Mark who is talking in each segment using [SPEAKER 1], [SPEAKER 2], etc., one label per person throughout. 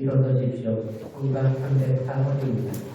[SPEAKER 1] 빌어 주십시오. 건강 304호입니다.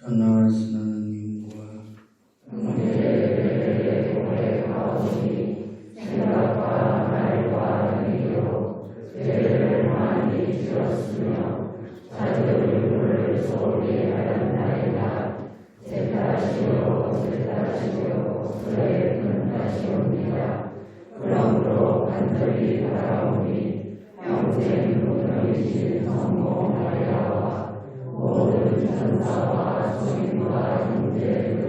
[SPEAKER 2] 전능하신 하나님과 생각과 말과 행위로 죄를 많이 지었으며 자들을 소홀히 하였나이다. 제 탓이요 그의 큰 탓이옵니다. 그러므로 간절히 바라오니 평생 분명히 성공하여와 모든 천사와 주님과 형제들은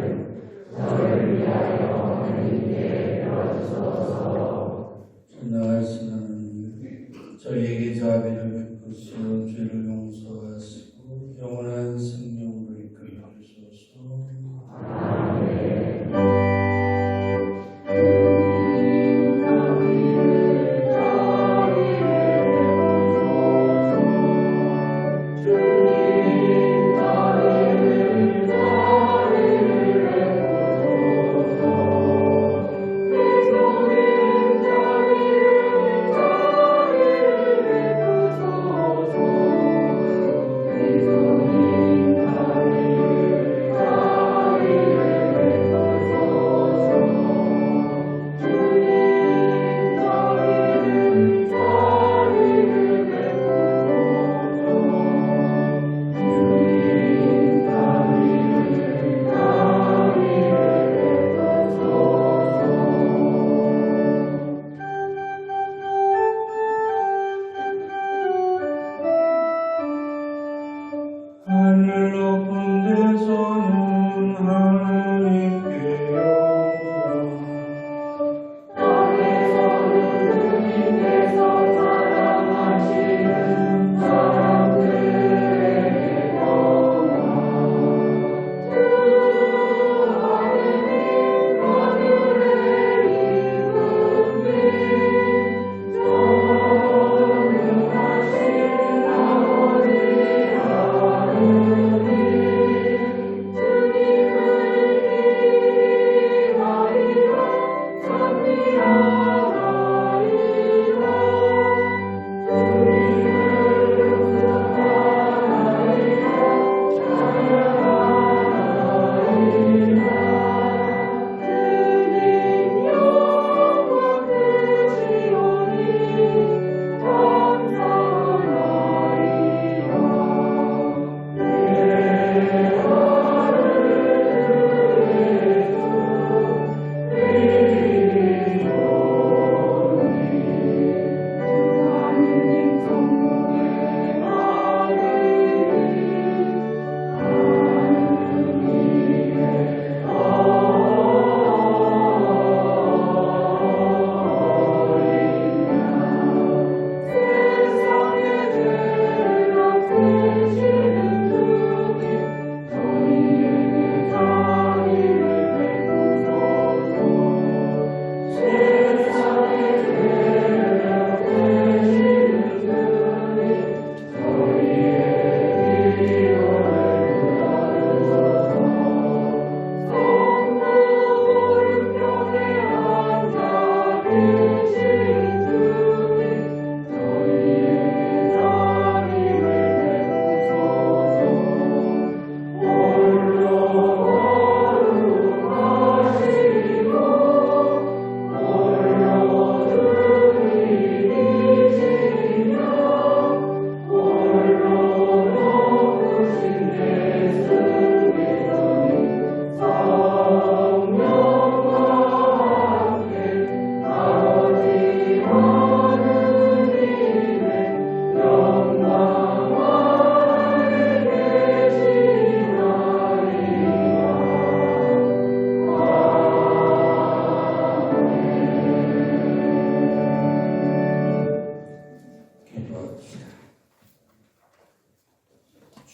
[SPEAKER 2] 저를 위하여 하나님께 빌어주소서. 전능하신 하나님, 저희에게 자비를 베푸시어 죄를 용서하시고 영원한 생명으로 이끌어 주소서. 아멘.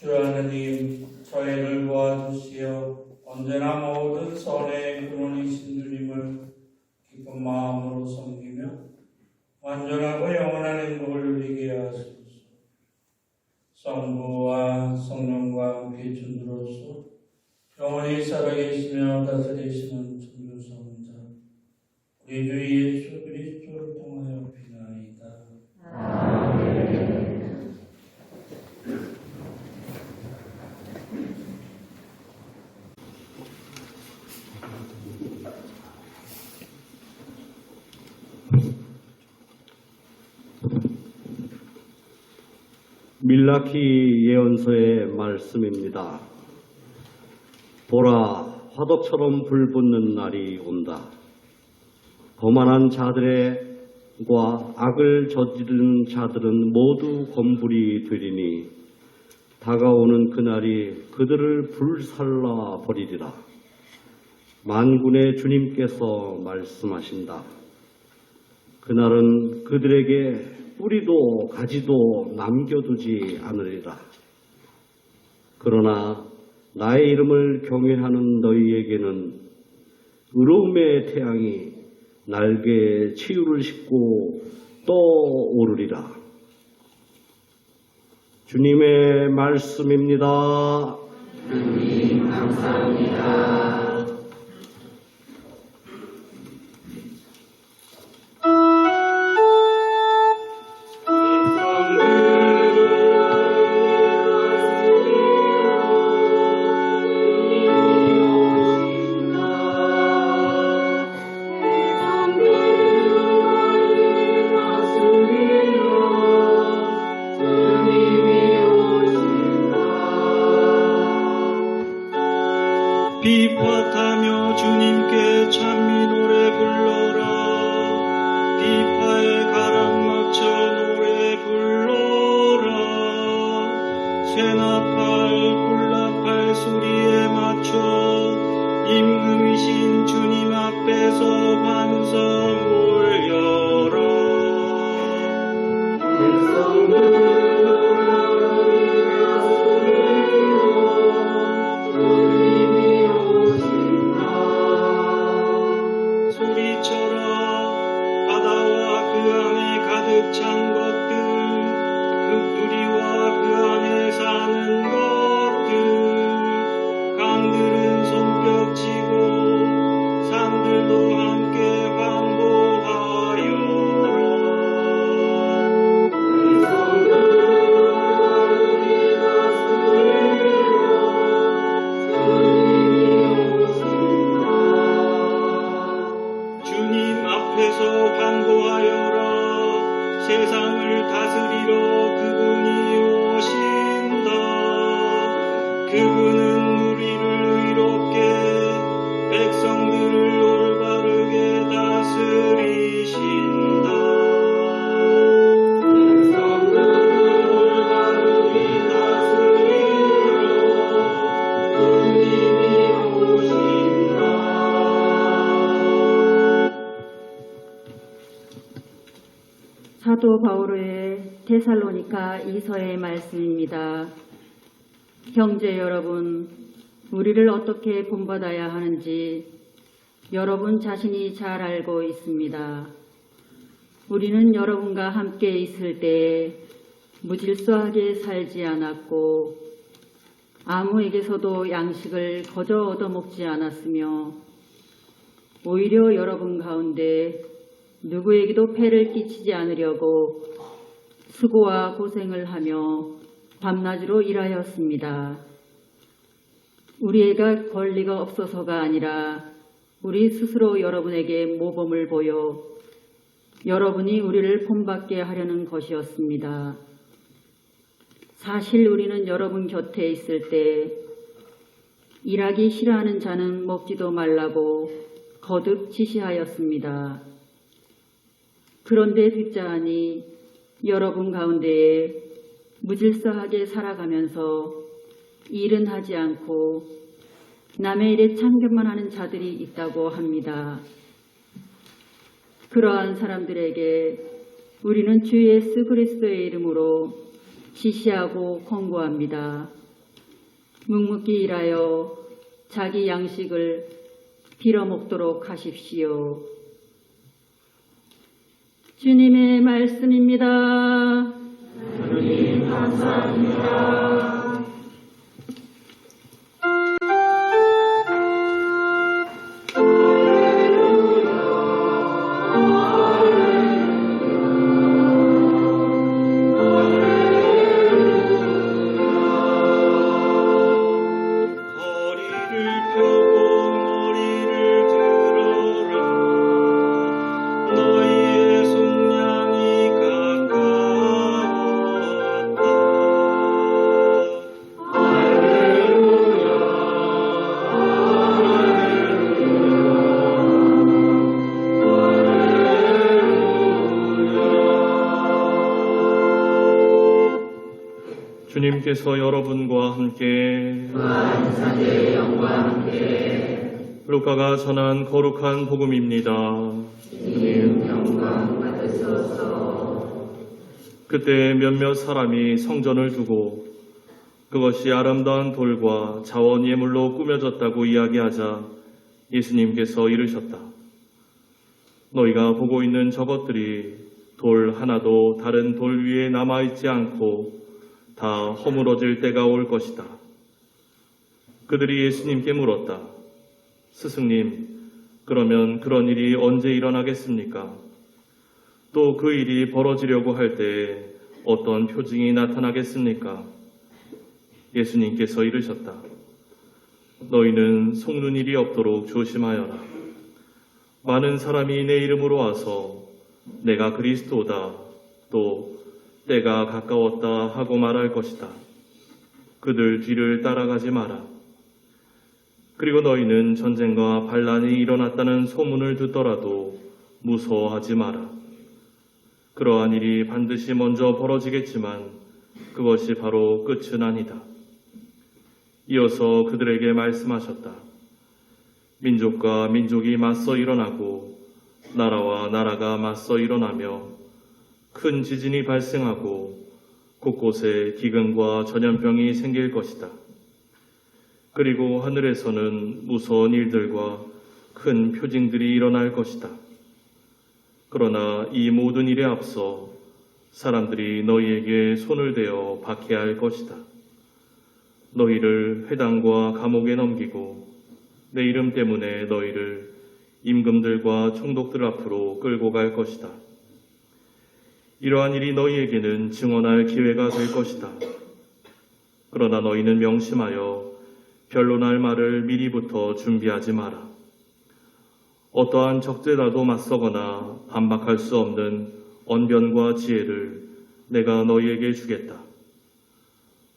[SPEAKER 3] 주 하느님, 저희를 도와주시어 언제나 모든 선의 근원이신 주님을 기쁜 마음으로 섬기며 완전하고 영원한 행복을 누리게 하소서. 성부와 성령과 함께 주로서 영원히 살아계시며 다스리시는 천주성자 우리 주 예수 그리스도를 통하여 비나이다. 아멘.
[SPEAKER 4] 밀라키 예언서의 말씀입니다. 보라, 화덕처럼 불붙는 날이 온다. 거만한 자들과 악을 저지른 자들은 모두 검불이 되리니 다가오는 그날이 그들을 불살라 버리리라. 만군의 주님께서 말씀하신다. 그날은 그들에게 뿌리도 가지도 남겨두지 않으리라. 그러나 나의 이름을 경외하는 너희에게는 의로움의 태양이 날개에 치유를 싣고 떠오르리라. 주님의 말씀입니다.
[SPEAKER 2] 주님 감사합니다.
[SPEAKER 5] 비파타며 주님께 찬미 노래 불러라. 비파에 가랑 맞춰 노래 불러라. 쇠나팔 불나팔 소리에 맞춰 임금이신 주님 앞에서 반성 올려라. 찬 것들, 그 뿌리와 그 안에 사는 것들, 강들은 손뼉치고 산들도 함께 환호하여라. 주님 앞에서 환호하여라. 세상을 다스리러 그분이 오신다. 그분은 우리를 의롭게 백성들을 올바르게 다스리신다. 백성들을 올바르게 다스리러 주님이 오신다.
[SPEAKER 6] 사도 바오로의 데살로니가 2서의 말씀입니다. 형제 여러분, 우리를 어떻게 본받아야 하는지 여러분 자신이 잘 알고 있습니다. 우리는 여러분과 함께 있을 때 무질서하게 살지 않았고 아무에게서도 양식을 거저 얻어먹지 않았으며 오히려 여러분 가운데 누구에게도 폐를 끼치지 않으려고 수고와 고생을 하며 밤낮으로 일하였습니다. 우리가 권리가 없어서가 아니라 우리 스스로 여러분에게 모범을 보여 여러분이 우리를 본받게 하려는 것이었습니다. 사실 우리는 여러분 곁에 있을 때 일하기 싫어하는 자는 먹지도 말라고 거듭 지시하였습니다. 그런데 듣자하니 여러분 가운데에 무질서하게 살아가면서 일은 하지 않고 남의 일에 참견만 하는 자들이 있다고 합니다. 그러한 사람들에게 우리는 주 예수 그리스도의 이름으로 지시하고 권고합니다. 묵묵히 일하여 자기 양식을 빌어먹도록 하십시오. 주님의 말씀입니다.
[SPEAKER 2] 주님 감사합니다.
[SPEAKER 5] 주님께서 여러분과 함께 루카가 전한 거룩한 복음입니다. 그때 몇몇 사람이 성전을 두고 그것이 아름다운 돌과 자원 예물로 꾸며졌다고 이야기하자 예수님께서 이르셨다. 너희가 보고 있는 저것들이 돌 하나도 다른 돌 위에 남아있지 않고 다 허물어질 때가 올 것이다. 그들이 예수님께 물었다. 스승님, 그러면 그런 일이 언제 일어나겠습니까? 또 그 일이 벌어지려고 할 때 어떤 표징이 나타나겠습니까? 예수님께서 이르셨다. 너희는 속는 일이 없도록 조심하여라. 많은 사람이 내 이름으로 와서 내가 그리스도다, 또 때가 가까웠다 하고 말할 것이다. 그들 뒤를 따라가지 마라. 그리고 너희는 전쟁과 반란이 일어났다는 소문을 듣더라도 무서워하지 마라. 그러한 일이 반드시 먼저 벌어지겠지만 그것이 바로 끝은 아니다. 이어서 그들에게 말씀하셨다. 민족과 민족이 맞서 일어나고 나라와 나라가 맞서 일어나며 큰 지진이 발생하고 곳곳에 기근과 전염병이 생길 것이다. 그리고 하늘에서는 무서운 일들과 큰 표징들이 일어날 것이다. 그러나 이 모든 일에 앞서 사람들이 너희에게 손을 대어 박해할 것이다. 너희를 회당과 감옥에 넘기고 내 이름 때문에 너희를 임금들과 총독들 앞으로 끌고 갈 것이다. 이러한 일이 너희에게는 증언할 기회가 될 것이다. 그러나 너희는 명심하여 변론할 말을 미리부터 준비하지 마라. 어떠한 적대라도 맞서거나 반박할 수 없는 언변과 지혜를 내가 너희에게 주겠다.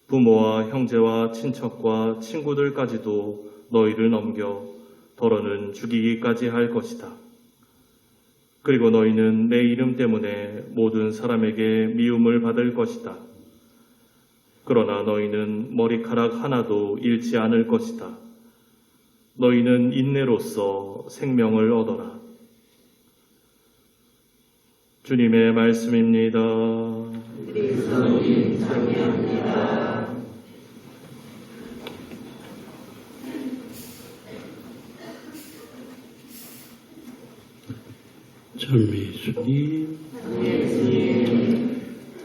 [SPEAKER 5] 부모와 형제와 친척과 친구들까지도 너희를 넘겨 더러는 죽이기까지 할 것이다. 그리고 너희는 내 이름 때문에 모든 사람에게 미움을 받을 것이다. 그러나 너희는 머리카락 하나도 잃지 않을 것이다. 너희는 인내로써 생명을 얻어라. 주님의 말씀입니다.
[SPEAKER 2] 그리스도님 찬미합니다.
[SPEAKER 7] 전미수님,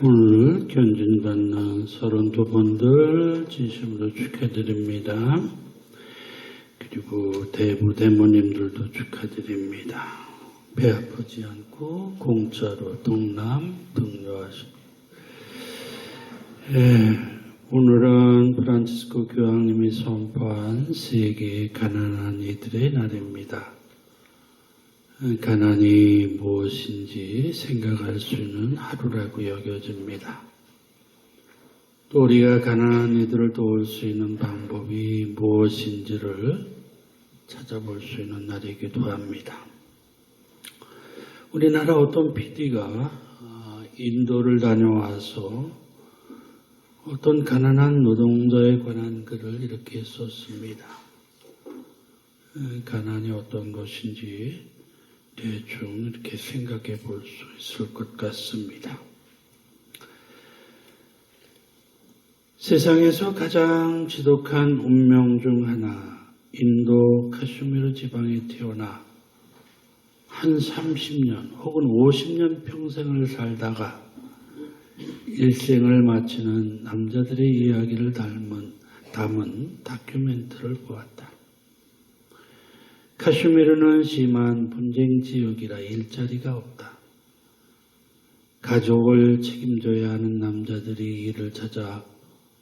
[SPEAKER 7] 오늘 견진받는 32분들 진심으로 축하드립니다. 그리고 대부 대모님들도 축하드립니다. 배 아프지 않고 공짜로 등남 등료하십니다. 오늘은 프란치스코 교황님이 선포한 세계 가난한 이들의 날입니다. 가난이 무엇인지 생각할 수 있는 하루라고 여겨집니다. 또 우리가 가난한 이들을 도울 수 있는 방법이 무엇인지를 찾아볼 수 있는 날이기도 합니다. 우리나라 어떤 PD가 인도를 다녀와서 어떤 가난한 노동자에 관한 글을 이렇게 썼습니다. 가난이 어떤 것인지 대충 이렇게 생각해 볼 수 있을 것 같습니다. 세상에서 가장 지독한 운명 중 하나, 인도 카슈미르 지방에 태어나 한 30년 혹은 50년 평생을 살다가 일생을 마치는 남자들의 이야기를 담은 다큐멘터리를 보았다. 카슈미르는 심한 분쟁 지역이라 일자리가 없다. 가족을 책임져야 하는 남자들이 이를 찾아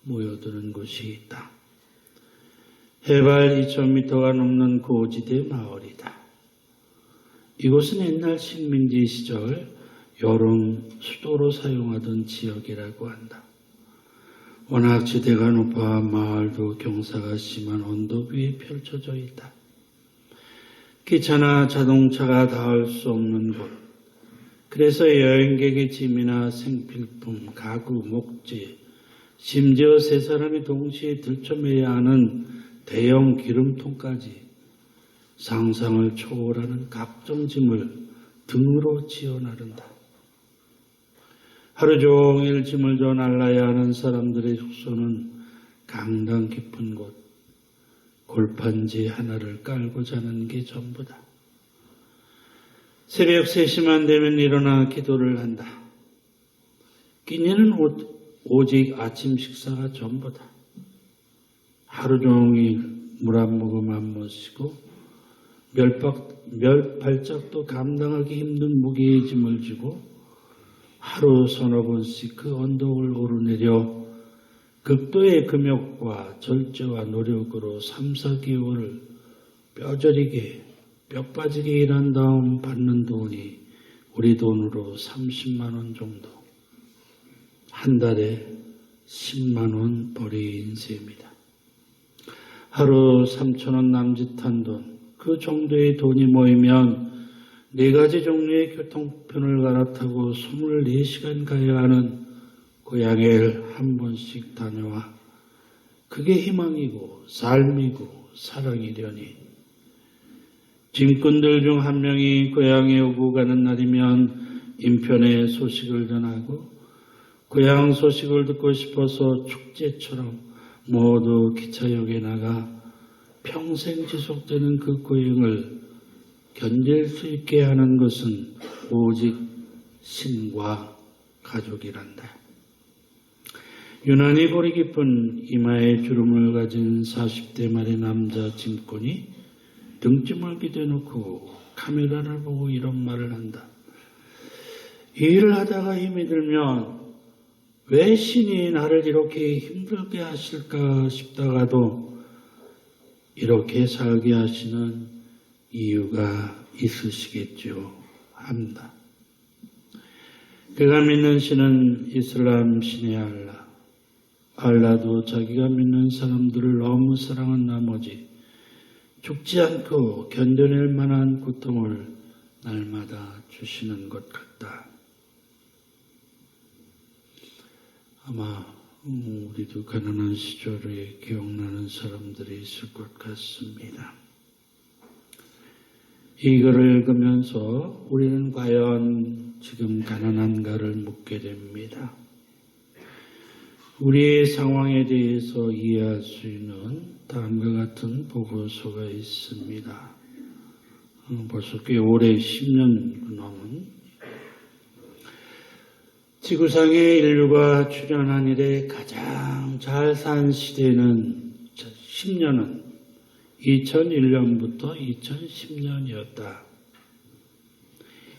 [SPEAKER 7] 모여드는 곳이 있다. 해발 2000m가 넘는 고지대 마을이다. 이곳은 옛날 식민지 시절 여름 수도로 사용하던 지역이라고 한다. 워낙 지대가 높아 마을도 경사가 심한 언덕 위에 펼쳐져 있다. 기차나 자동차가 닿을 수 없는 곳. 그래서 여행객의 짐이나 생필품, 가구, 목재, 심지어 세 사람이 동시에 들쳐매야 하는 대형 기름통까지 상상을 초월하는 각종 짐을 등으로 지어 나른다. 하루 종일 짐을 져 날라야 하는 사람들의 숙소는 강당 깊은 곳, 골판지 하나를 깔고 자는 게 전부다. 새벽 3시만 되면 일어나 기도를 한다. 끼니는 오직 아침 식사가 전부다. 하루 종일 물 한 모금 안 마시고 몇 발짝도 감당하기 힘든 무게의 짐을 지고 하루 서너 번씩 그 언덕을 오르내려 극도의 금욕과 절제와 노력으로 3, 4개월을 뼈저리게 뼈 빠지게 일한 다음 받는 돈이 우리 돈으로 30만 원 정도. 한 달에 10만 원 벌이인 셈이다. 하루 3,000원 남짓한 돈, 그 정도의 돈이 모이면 4가지 종류의 교통편을 갈아타고 24시간 가야 하는 고향을 한 번씩 다녀와 그게 희망이고 삶이고 사랑이려니. 짐꾼들 중 한 명이 고향에 오고 가는 날이면 인편에 소식을 전하고 고향 소식을 듣고 싶어서 축제처럼 모두 기차역에 나가 평생 지속되는 그 고행을 견딜 수 있게 하는 것은 오직 신과 가족이란다. 유난히 골이 깊은 이마에 주름을 가진 40대 말의 남자 짐꾼이 등짐을 기대놓고 카메라를 보고 이런 말을 한다. 이 일을 하다가 힘이 들면 왜 신이 나를 이렇게 힘들게 하실까 싶다가도 이렇게 살게 하시는 이유가 있으시겠죠. 합니다. 그가 믿는 신은 이슬람 신의 알라. 알라도 자기가 믿는 사람들을 너무 사랑한 나머지 죽지 않고 견뎌낼 만한 고통을 날마다 주시는 것 같다. 아마 우리도 가난한 시절에 기억나는 사람들이 있을 것 같습니다. 이거를 읽으면서 우리는 과연 지금 가난한가를 묻게 됩니다. 우리의 상황에 대해서 이해할 수 있는 다음과 같은 보고서가 있습니다. 벌써 꽤 오래 10년 넘은 지구상에 인류가 출현한 이래 가장 잘 산 시대는 10년은 2001년부터 2010년이었다.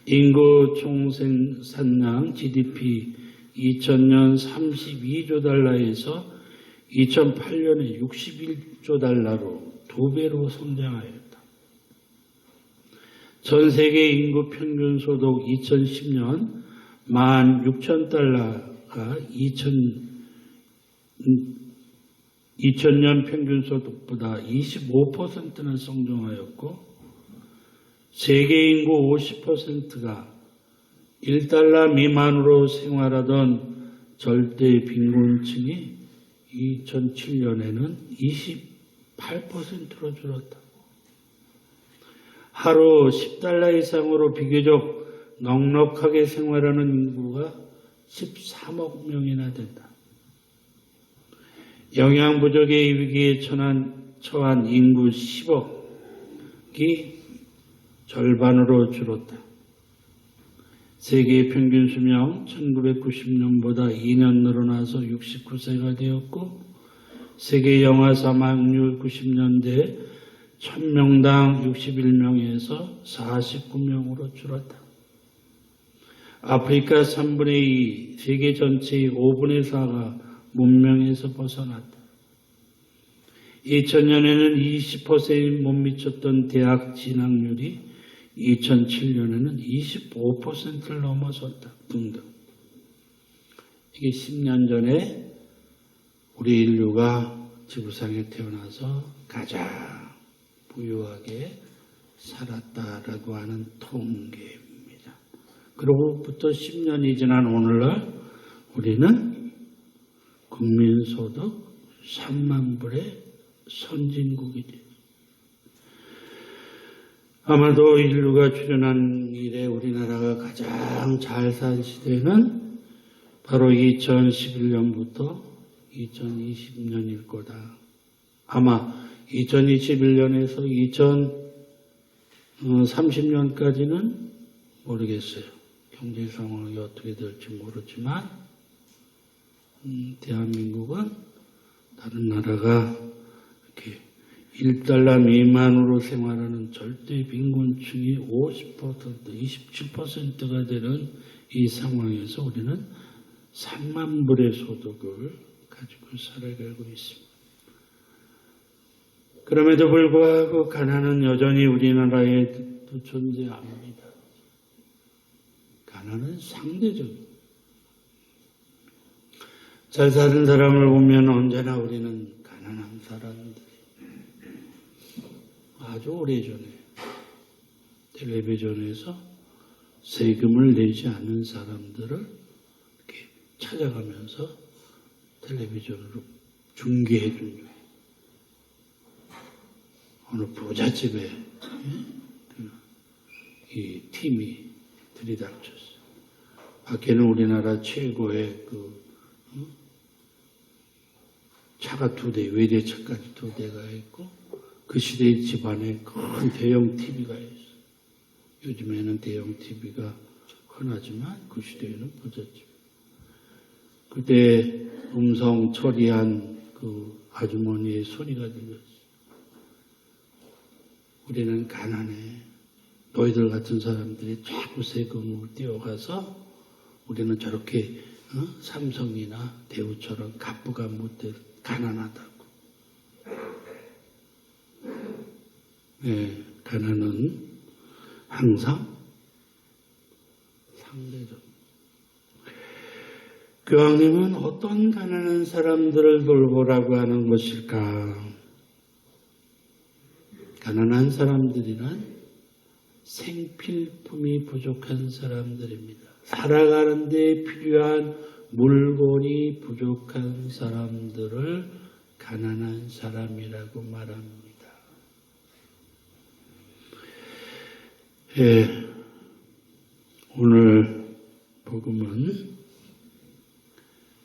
[SPEAKER 7] 인구 총생산량 GDP 2000년 32조 달러에서 2008년에 61조 달러로 2배로 성장하였다. 전 세계 인구 평균 소득 2010년 16,000달러가 2000년 평균 소득보다 25%나 성장하였고 세계 인구 50%가 1달러 미만으로 생활하던 절대 빈곤층이 2007년에는 28%로 줄었다. 하루 10달러 이상으로 비교적 넉넉하게 생활하는 인구가 13억 명이나 된다. 영양 부족의 위기에 처한 인구 10억이 절반으로 줄었다. 세계 평균 수명 1990년보다 2년 늘어나서 69세가 되었고 세계 영아 사망률 90년대 1000명당 61명에서 49명으로 줄었다. 아프리카 3분의 2, 세계 전체의 5분의 4가 문명에서 벗어났다. 2000년에는 20%못 미쳤던 대학 진학률이 2007년에는 25%를 넘어섰다. 등등. 이게 10년 전에 우리 인류가 지구상에 태어나서 가장 부유하게 살았다라고 하는 통계입니다. 그로부터 10년이 지난 오늘날 우리는 국민소득 3만 불의 선진국이 됩니다. 아마도 인류가 출현한 이래 우리나라가 가장 잘 산 시대는 바로 2011년부터 2020년일 거다. 아마 2021년에서 2030년까지는 모르겠어요. 경제 상황이 어떻게 될지 모르지만 대한민국은 다른 나라가 이렇게 1달러 미만으로 생활하는 절대 빈곤층이 50%, 27%가 되는 이 상황에서 우리는 3만 불의 소득을 가지고 살아가고 있습니다. 그럼에도 불구하고 가난은 여전히 우리나라에도 존재합니다. 가난은 상대적입니다. 잘 사는 사람을 보면 언제나 우리는 가난한 사람들. 아주 오래전에 텔레비전에서 세금을 내지 않는 사람들을 이렇게 찾아가면서 텔레비전으로 중계해 준 거예요. 어느 부잣집에 이 팀이 들이닥쳤어요. 밖에는 우리나라 최고의 차가 2대, 외제차까지 2대가 있고 그 시대의 집안에 큰 대형 TV가 있어요. 요즘에는 대형 TV가 흔하지만 그 시대에는 부잣집. 그때 음성 처리한 그 아주머니의 소리가 들렸어요. 우리는 가난해. 너희들 같은 사람들이 자꾸 세금을 떼어가서 우리는 저렇게 삼성이나 대우처럼 갑부가 못돼 가난하다고. 네, 가난은 항상 상대적. 교황님은 어떤 가난한 사람들을 돌보라고 하는 것일까? 가난한 사람들이란 생필품이 부족한 사람들입니다. 살아가는 데 필요한 물건이 부족한 사람들을 가난한 사람이라고 말합니다. 오늘 복음은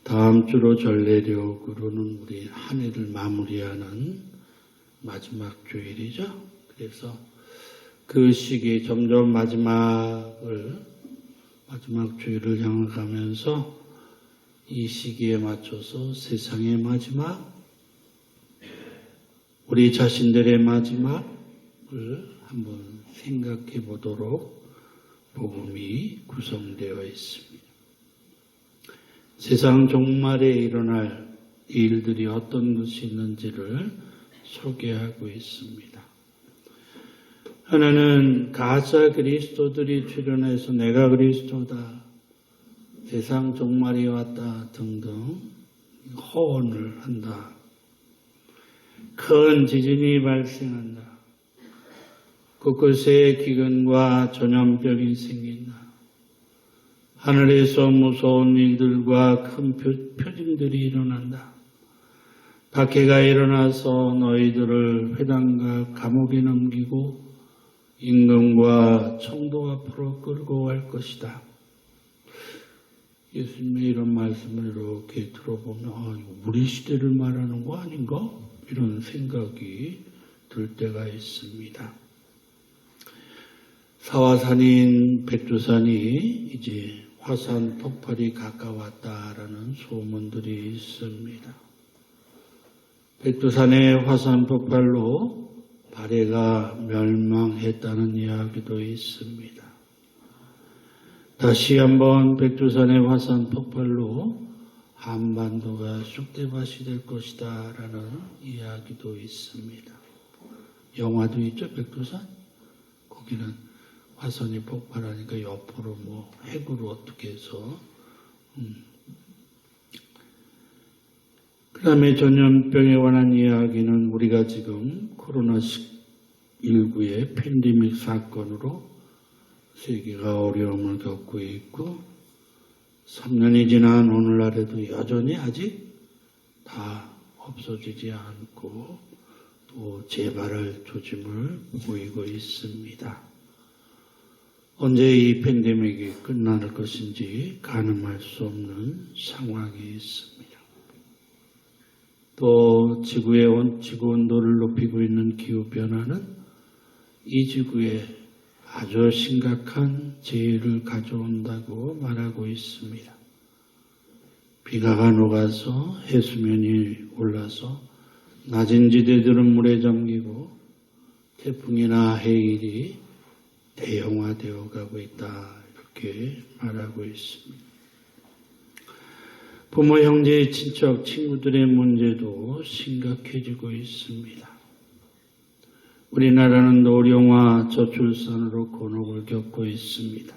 [SPEAKER 7] 다음 주로 전례력으로는 우리 한 해를 마무리하는 마지막 주일이죠. 그래서 그 시기에 점점 마지막 주일을 향해가면서 이 시기에 맞춰서 세상의 마지막, 우리 자신들의 마지막을 한번 생각해 보도록 복음이 구성되어 있습니다. 세상 종말에 일어날 일들이 어떤 것이 있는지를 소개하고 있습니다. 하나는 가짜 그리스도들이 출현해서 내가 그리스도다, 세상 종말이 왔다 등등 허언을 한다. 큰 지진이 발생한다. 곳곳에 기근과 전염병이 생긴다. 하늘에서 무서운 일들과 큰 표징들이 일어난다. 박해가 일어나서 너희들을 회당과 감옥에 넘기고 임금과 총독 앞으로 끌고 갈 것이다. 예수님의 이런 말씀을 이렇게 들어보면 이거 우리 시대를 말하는 거 아닌가? 이런 생각이 들 때가 있습니다. 사화산인 백두산이 이제 화산 폭발이 가까웠다라는 소문들이 있습니다. 백두산의 화산 폭발로 발해가 멸망했다는 이야기도 있습니다. 다시 한번 백두산의 화산 폭발로 한반도가 쑥대밭이 될 것이다 라는 이야기도 있습니다. 영화도 있죠, 백두산? 거기는 화산이 폭발하니까 옆으로 핵으로 어떻게 해서 그 다음에 전염병에 관한 이야기는 우리가 지금 코로나19의 팬데믹 사건으로 세계가 어려움을 겪고 있고 3년이 지난 오늘날에도 여전히 아직 다 없어지지 않고 또 재발할 조짐을 보이고 있습니다. 언제 이 팬데믹이 끝날 것인지 가늠할 수 없는 상황이 있습니다. 또 지구 온도를 높이고 있는 기후변화는 이 지구에 아주 심각한 재해를 가져온다고 말하고 있습니다. 비가가 녹아서 해수면이 올라서 낮은 지대들은 물에 잠기고 태풍이나 해일이 대형화되어 가고 있다 이렇게 말하고 있습니다. 부모, 형제, 친척, 친구들의 문제도 심각해지고 있습니다. 우리나라는 노령화 저출산으로 곤혹을 겪고 있습니다.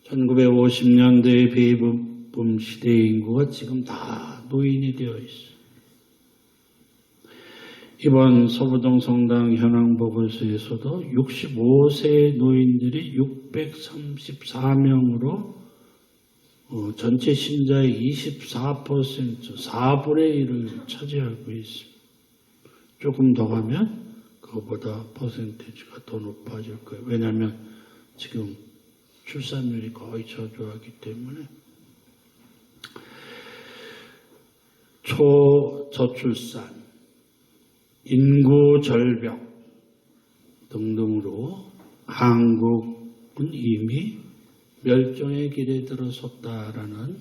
[SPEAKER 7] 1950년대의 베이비붐 시대의 인구가 지금 다 노인이 되어 있습니다. 이번 서부동 성당 현황 보고서에서도 65세 노인들이 634명으로 전체 신자의 24%, 4분의 1을 차지하고 있습니다. 조금 더 가면 그것보다 퍼센테이지가 더 높아질 거예요. 왜냐하면 지금 출산율이 거의 저조하기 때문에 초저출산, 인구 절벽 등등으로 한국은 이미 멸종의 길에 들어섰다라는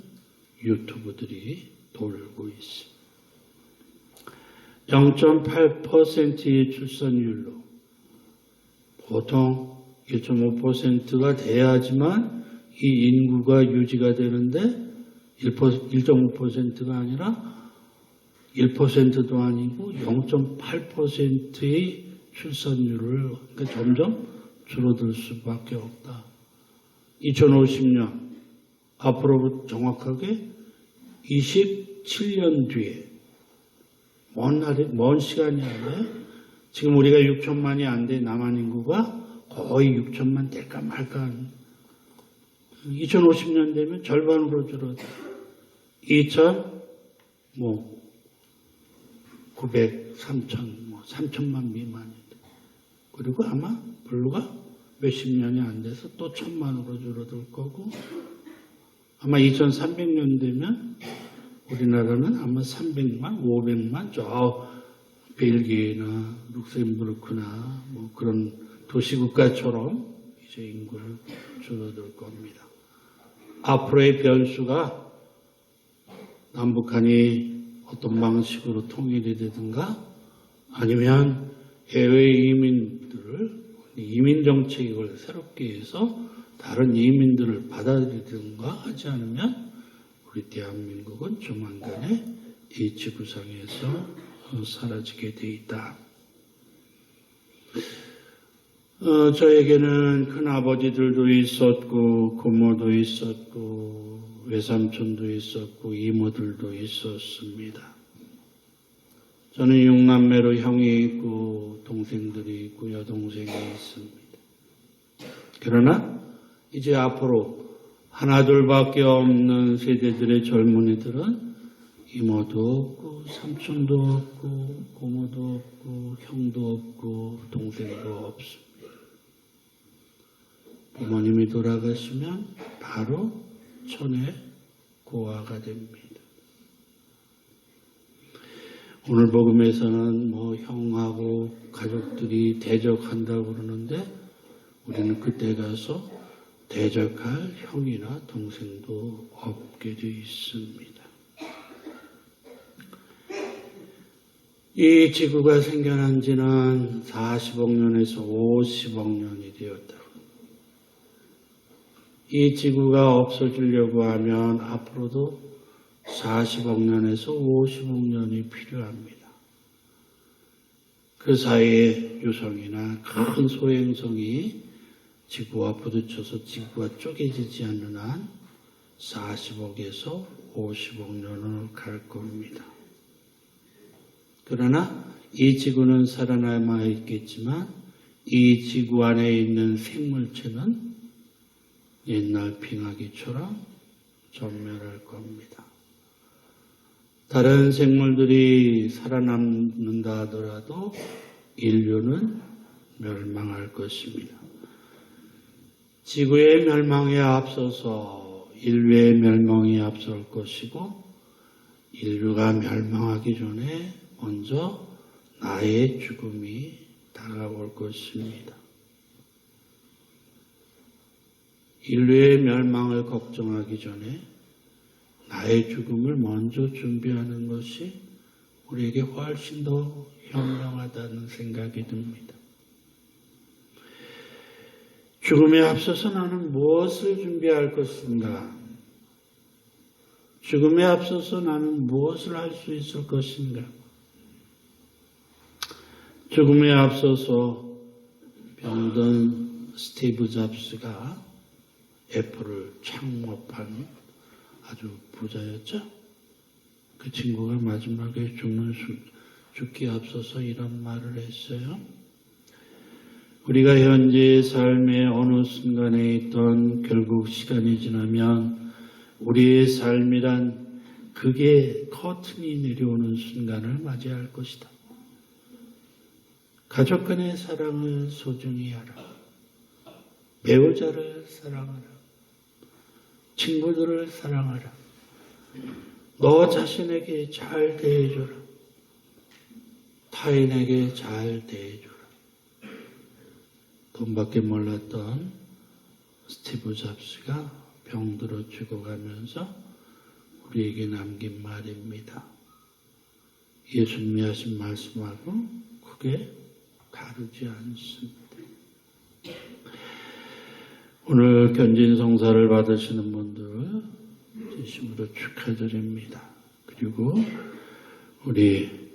[SPEAKER 7] 유튜브들이 돌고 있습니다. 0.8%의 출산율로 보통 1.5%가 돼야지만 이 인구가 유지가 되는데 1.5%가 아니라 1%도 아니고 0.8%의 출산율을 그러니까 점점 줄어들 수밖에 없다. 2050년 앞으로 정확하게 27년 뒤에 먼 시간이 아니에요. 지금 우리가 6천만이 안 돼 남한 인구가 거의 6천만 될까 말까. 2050년 되면 절반으로 줄어들. 900, 3천, 3천만 미만이다. 그리고 아마 불과 몇십 년이 안 돼서 또 1,000만으로 줄어들 거고 아마 2300년 되면 우리나라는 아마 300만, 500만 저 벨기에나 룩셈부르크나 그런 도시국가처럼 이제 인구를 줄어들 겁니다. 앞으로의 변수가 남북한이 어떤 방식으로 통일이 되든가 아니면 해외 이민 정책을 새롭게 해서 다른 이민들을 받아들이든가 하지 않으면 우리 대한민국은 조만간에 이 지구상에서 사라지게 돼 있다. 저에게는 큰아버지들도 있었고 고모도 있었고 외삼촌도 있었고 이모들도 있었습니다. 저는 6남매로 형이 있고 동생들이 있고 여동생이 있습니다. 그러나 이제 앞으로 하나 둘밖에 없는 세대들의 젊은이들은 이모도 없고 삼촌도 없고 고모도 없고 형도 없고 동생도 없습니다. 부모님이 돌아가시면 바로 천의 고아가 됩니다. 오늘 복음에서는 형하고 가족들이 대적한다고 그러는데 우리는 그때 가서 대적할 형이나 동생도 없게 되어 있습니다. 이 지구가 생겨난 지는 40억 년에서 50억 년이 되었다고. 이 지구가 없어지려고 하면 앞으로도 40억 년에서 50억 년이 필요합니다. 그 사이에 유성이나 큰 소행성이 지구와 부딪혀서 지구가 쪼개지지 않는 한 40억에서 50억 년을 갈 겁니다. 그러나 이 지구는 살아남아 있겠지만 이 지구 안에 있는 생물체는 옛날 빙하기처럼 전멸할 겁니다. 다른 생물들이 살아남는다 하더라도 인류는 멸망할 것입니다. 지구의 멸망에 앞서서 인류의 멸망이 앞설 것이고 인류가 멸망하기 전에 먼저 나의 죽음이 다가올 것입니다. 인류의 멸망을 걱정하기 전에 나의 죽음을 먼저 준비하는 것이 우리에게 훨씬 더 현명하다는 생각이 듭니다. 죽음에 앞서서 나는 무엇을 준비할 것인가? 죽음에 앞서서 나는 무엇을 할 수 있을 것인가? 죽음에 앞서서 병든 스티브 잡스가 애플을 창업한 아주 부자였죠. 그 친구가 마지막에 죽기에 앞서서 이런 말을 했어요. 우리가 현재 삶의 어느 순간에 있던 결국 시간이 지나면 우리의 삶이란 그게 커튼이 내려오는 순간을 맞이할 것이다. 가족 간의 사랑을 소중히 하라. 배우자를 사랑하라. 친구들을 사랑하라. 너 자신에게 잘 대해줘라. 타인에게 잘 대해줘라. 돈밖에 몰랐던 스티브 잡스가 병들어 죽어가면서 우리에게 남긴 말입니다. 예수님이 하신 말씀하고 그게 다르지 않습니다. 오늘 견진성사를 받으시는 분들 진심으로 축하드립니다. 그리고 우리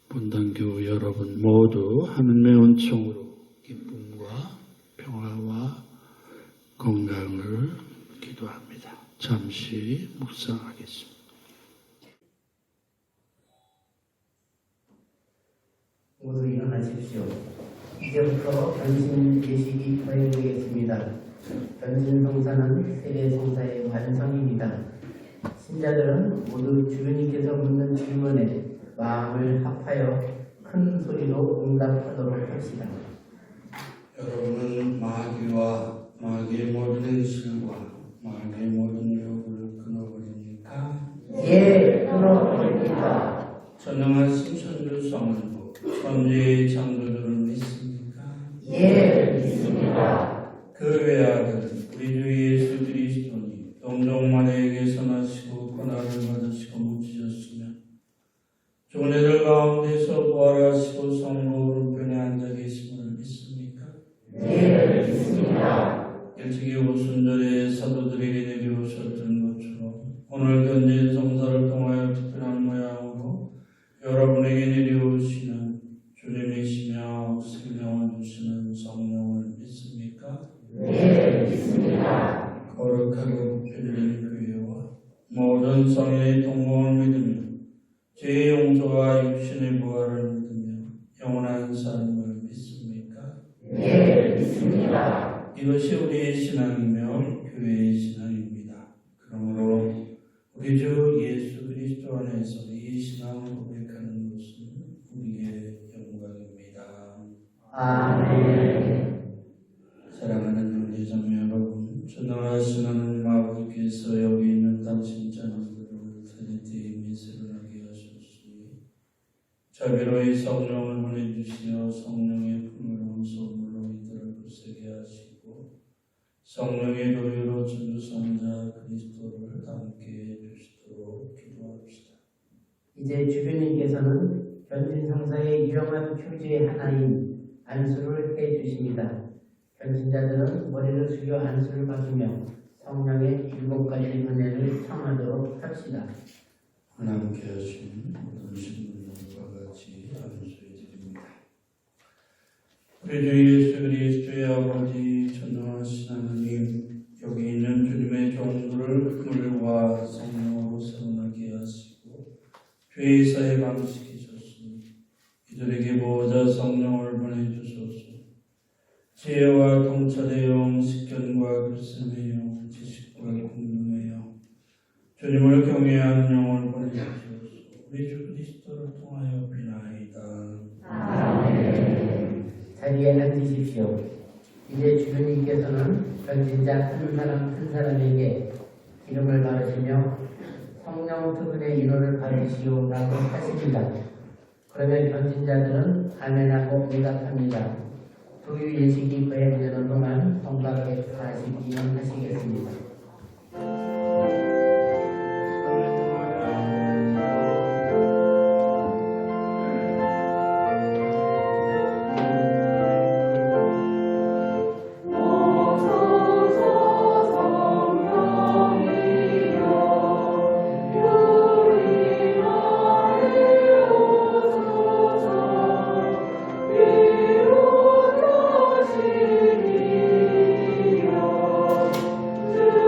[SPEAKER 7] 본당교우 여러분 모두 하느님의 은총으로 기쁨과 평화와 건강을 기도합니다. 잠시 묵상하겠습니다.
[SPEAKER 1] 모두 일어나십시오. 이제부터 변신 예식이 거행되겠습니다. 변신성사는 세례성사의 완성입니다. 신자들은 모두 주님께서 묻는 질문에 마음을 합하여 큰 소리로 응답하도록 합시다.
[SPEAKER 3] 여러분은 마귀와 마귀의 모든 행실과 마귀의 모든 유혹을 끊어버립니까?
[SPEAKER 1] 예, 끊어버립니다.
[SPEAKER 3] 전능하신 천주 성부, 천주의 창조주를 믿습니까?
[SPEAKER 1] 예, 믿습니다.
[SPEAKER 3] 그 외아들은 우리 주 예수 그리스도니 동정마녀에게서 나시고 고난을 받으시고 묻히셨으며 죽은 이들 가운데서 부활하시고 성부 오른편에 앉아 계심을 믿습니까?
[SPEAKER 1] 예, 믿습니다.
[SPEAKER 3] 일찍이 오순절에 사도들에게 내려오셨던 것처럼 오늘 견진 성사를 통하여 특별한 모양으로 여러분에게 내려오시는 주님이시며 생명을 주시는 성령을 믿습니까?
[SPEAKER 1] 네, 믿습니다.
[SPEAKER 3] 거룩하고 편리한 교회와 모든 성인의 동공을 믿으며 죄의 용서와 육신의 부활을 믿으며 영원한 삶을 믿습니까?
[SPEAKER 1] 네, 믿습니다.
[SPEAKER 3] 이것이 우리의 신앙이며 교회의 신앙입니다. 그러므로 우리 주 예수 그리스도 안에서 이 신앙을 고백하는 것은 우리의 영광입니다.
[SPEAKER 1] 아멘.
[SPEAKER 3] 사랑하는 형제자매 여러분, 전능하신 하나님 아버지께서 성령을 보내주시어 성령의 풍요로운 선물로 이들을 굳세게 하시고 성령의 도유로 전주선자 그리스도를 닮게 해주시도록 기도합시다.
[SPEAKER 8] 이제 주교님께서는 견진 성사의 유용한 표지의 하나인 안수를 해 주십니다. 견진자들은 머리를 숙여 안수를 받으며 성령의 7가지 은혜를 청하도록 합시다.
[SPEAKER 3] 하나님께 하신 모든 신분과 같이 안수해드립니다. 우리 주 예수 그리스도의 아버지 전능하신 하나님, 여기 있는 주님의 종들을 물과 성령으로 세워나게 하시고 죄의사에 방식이셨으니 이들에게 모자 성령을 보내주소서. 지혜와 통찰의 영, 식견과 글씀의 영, 지식과 공동의 영, 주님을 경외하는 영을 보내주소서. 우리 주 그리스도를 통하여 비나이다.
[SPEAKER 8] 자리에 앉으십시오. 이제 주교님께서는 견진자 한 사람 한 사람에게 기름을 바르시며 성령 특은의 인원을 받으시오라고 하십니다. 그러면 견진자들은 아멘하고 응답합니다. 두유 예식이 거행되는 동안 성가에 42년 하시겠습니다.
[SPEAKER 2] 주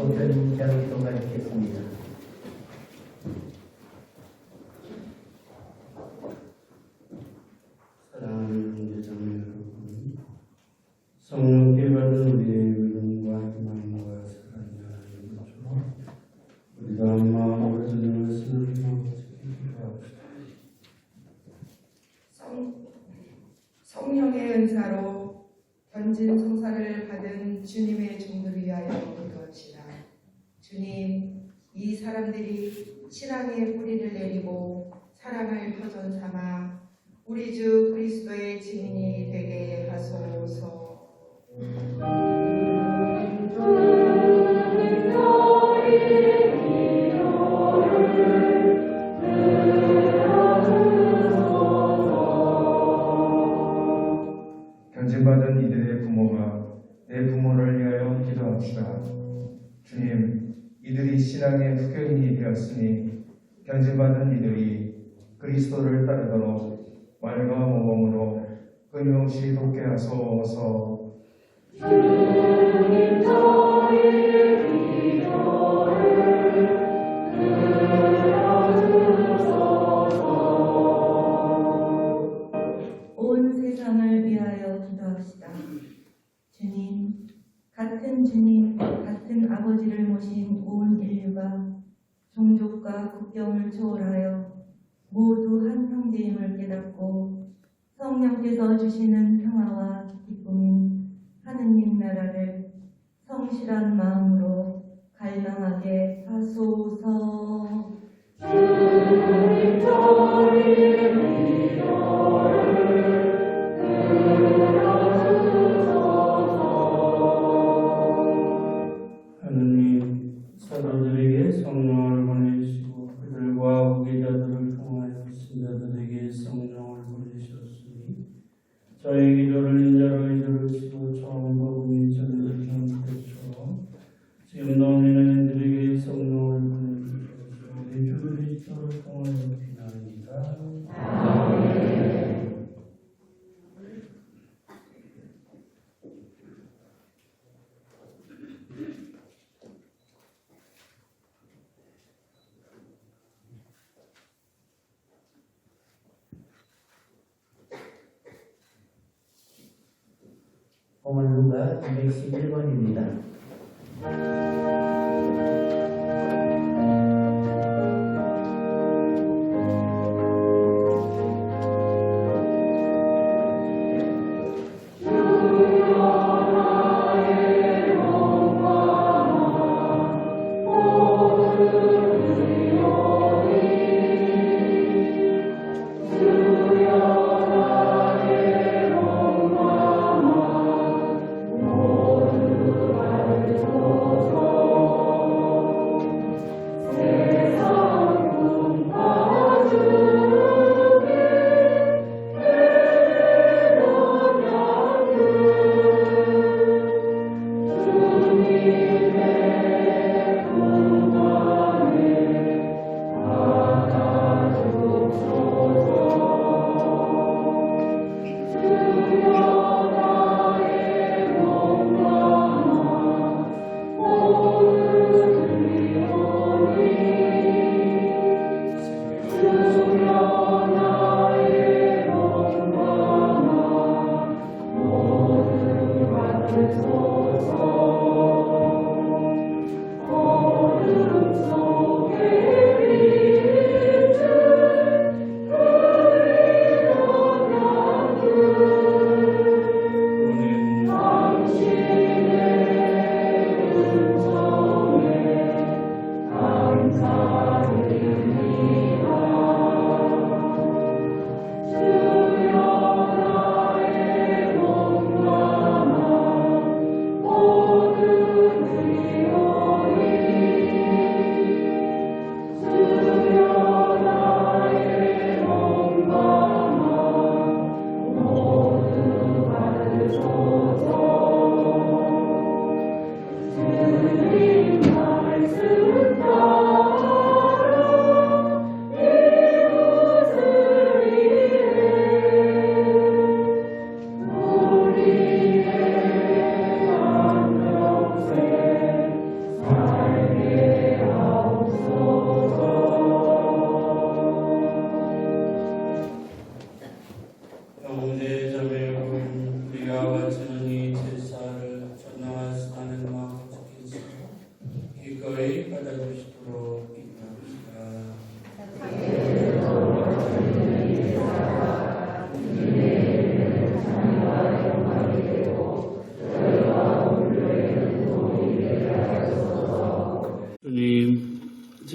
[SPEAKER 8] 보편 인정 기도가 있겠습니다.
[SPEAKER 3] 사랑하는 형제자매 여러분, 성령께 받은 우리의 믿음과 희망과 사랑이 하나님이죠. 우리가 한 마음으로 전하는 말씀을 기도합시다.
[SPEAKER 9] 성령의 은사로 던진 성사를 받은 주님의 종들을 위하여 기도합시다. 주님, 이 사람들이 신앙의 뿌리를 내리고 사랑을 터전 삼아 우리 주 그리스도의 증인이 되게 하소서.
[SPEAKER 10] 견진받은 이들의 부모가 내 부모를 위하여 기도합시다. 주님, 이들이 신앙의 후견인이 되었으니 견진받은 이들이 그리스도를 따르도록 말과 모범으로 끊임없이 돕게 하소서.
[SPEAKER 11] 온 세상을 위하여 기도합시다. 주님, 같은 주님, 같은 아버지를 모신 온 인류가 종족과 국경을 초월하여 모두 한 형제임을 깨닫고 성령께서 주시는 평화와 기쁨인 하느님 나라를 성실한 마음으로 갈망하게 하소서. 주님, 저희를
[SPEAKER 3] 하느님, 사도들에게 성령을 보내시고 그들과 후계자들을 통하여 신자들에게 성령을 보내셨으니 저희 기도를 인자로 들으시고 처음 복음이 전해진 것처럼 지금도 믿는 이들에게 성령을 보내주셔서 우리 주 그리스도를 통하여 비나이다.
[SPEAKER 8] 봉헌루가 211번입니다.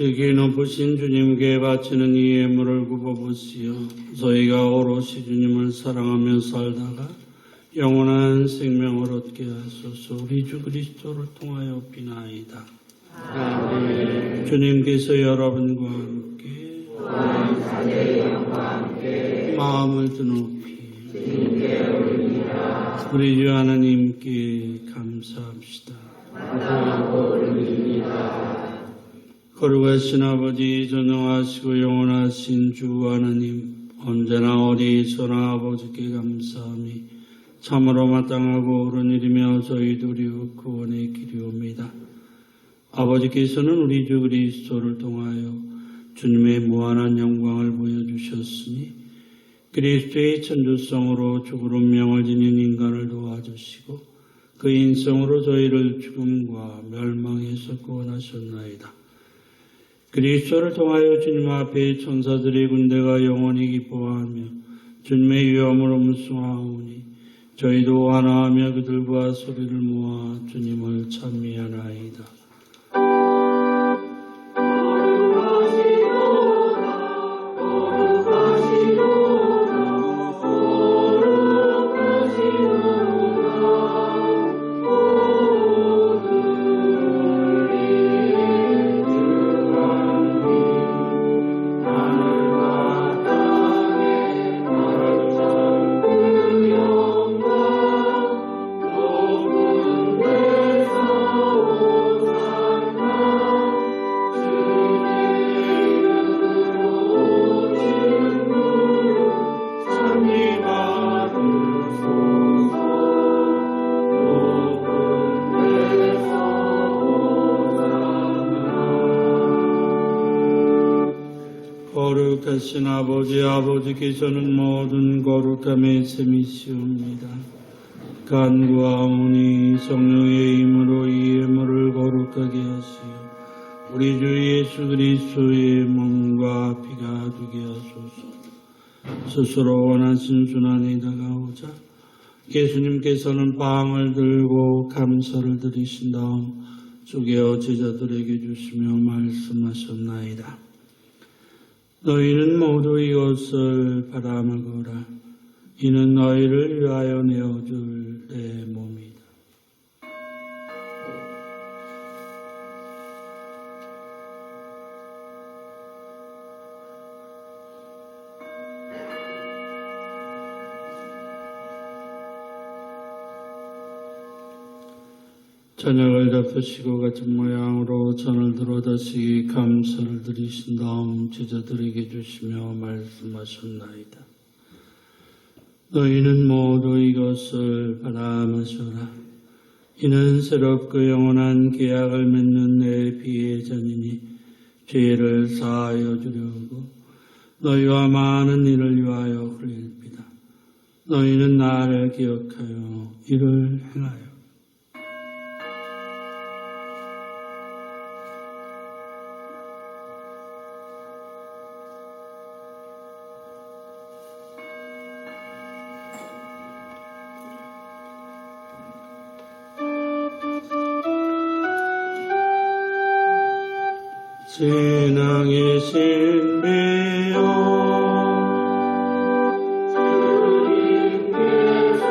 [SPEAKER 7] 특히 높으신 주님께 바치는 이 예물을 굽어보시어 저희가 오롯이 주님을 사랑하며 살다가 영원한 생명을 얻게 하소서. 우리 주 그리스도를 통하여 비나이다. 아멘. 주님께서 여러분과 함께 마음을 드높이 우리 주 하나님께 감사합시다. 거룩하신 아버지, 전능하시고 영원하신 주 하나님, 언제나 어디서나 아버지께 감사함이 참으로 마땅하고 옳은 일이며 저희들이 구원의 길이옵니다. 아버지께서는 우리 주 그리스도를 통하여 주님의 무한한 영광을 보여주셨으니 그리스도의 천주성으로 죽을 운명을 지닌 인간을 도와주시고 그 인성으로 저희를 죽음과 멸망에서 구원하셨나이다. 그리스도를 통하여 주님 앞에 천사들의 군대가 영원히 기뻐하며 주님의 위엄을 음성하오니 저희도 환호하며 그들과 소리를 모아 주님을 찬미하나이다. 거룩하신 아버지께서는 모든 거룩함의 셈이시옵니다. 간구하오니 성령의 힘으로 이 예물을 거룩하게 하시어 우리 주 예수 그리스도의 몸과 피가 되게 하소서. 스스로 원하신 순환에 다가오자 예수님께서는 빵을 들고 감사를 드리신 다음 쪼개어 제자들에게 주시며 말씀하셨나이다. 너희는 모두 이것을 받아먹으라. 이는 너희를 위하여 내어줄 내 몸이다. 저녁을 덮으시고 같은 모양으로 잔을 들어 다시 감사를 드리신 다음 제자들에게 주시며 말씀하셨나이다. 너희는 모두 이것을 받아 마셔라. 이는 새롭고 영원한 계약을 맺는 내 피의 잔이니 죄를 사하여 주려고 너희와 많은 이를 위하여 흘릴비다. 너희는 나를 기억하여 이를 행하여 신앙의 신비여 주님께서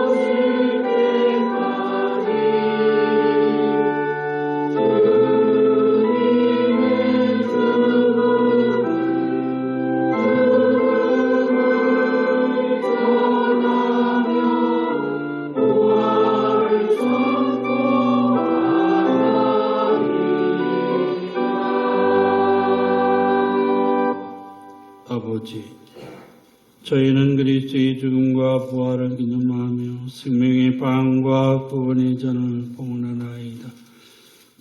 [SPEAKER 7] 오실 때까지 주님의 죽음을 전하며 부활을 아버지, 저희는 그리스도의 죽음과 부활을 기념하며 생명의 빵과 구원의 잔을 봉헌하나이다.